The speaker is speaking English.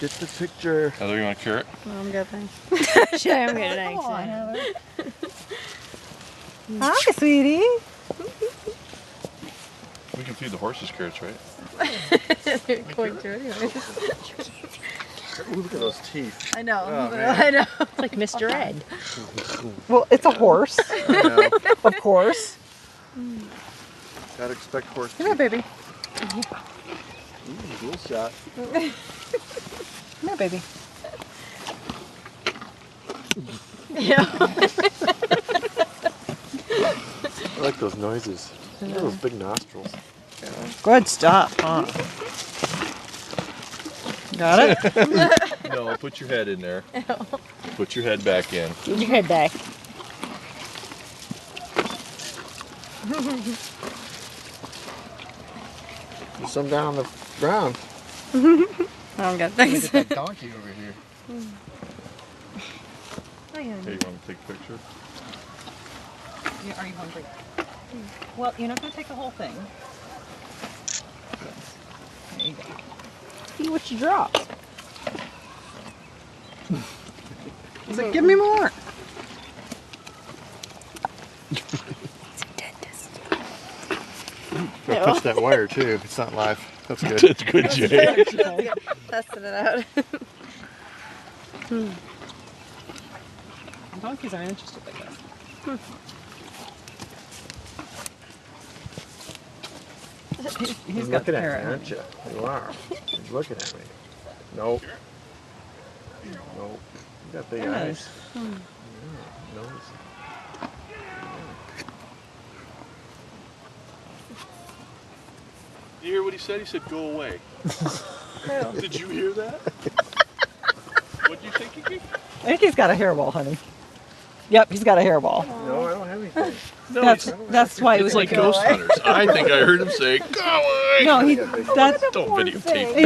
Get the picture. Heather, you want a carrot? No, I'm good, thanks. Sure, I'm good, thanks. Hi, sweetie. We can feed the horses carrots, right? They're going to anyways. Ooh, look at those teeth. I know. Oh, I know. It's like Mr. Ed. Well, it's a horse, I know. of course. Gotta expect horse Come here, teeth. baby. Ooh, cool shot. Come here, baby. Yeah. I like those noises. Look at those big nostrils. Good stuff, huh? Got it? No, put your head in there. Put your head back in. Get your head back. There's some down on the ground. I'm good, Look thanks. at that donkey over here. Hey, you want to take a picture? Yeah, are you hungry? Well, you're not going to take the whole thing. There you go. See what you drop. He's like, give me more. Gotta touch that wire too. It's not live. That's good. That's good, Jay. Testing it out. Donkeys aren't interested like this. He's got the looking at me, carrot. aren't you? You are. He's looking at me. Nope. Nope. You got big There it eyes. is. Yeah, nose. You hear what he said? He said, go away. Did you hear that? What do you think, Kiki? I think he's got a hairball, honey. Yep, he's got a hairball. No, I don't have anything. No, That's why he was it's like gonna go ghost away. hunters. I think I heard him say, go away. No, he. That's Don't videotape me.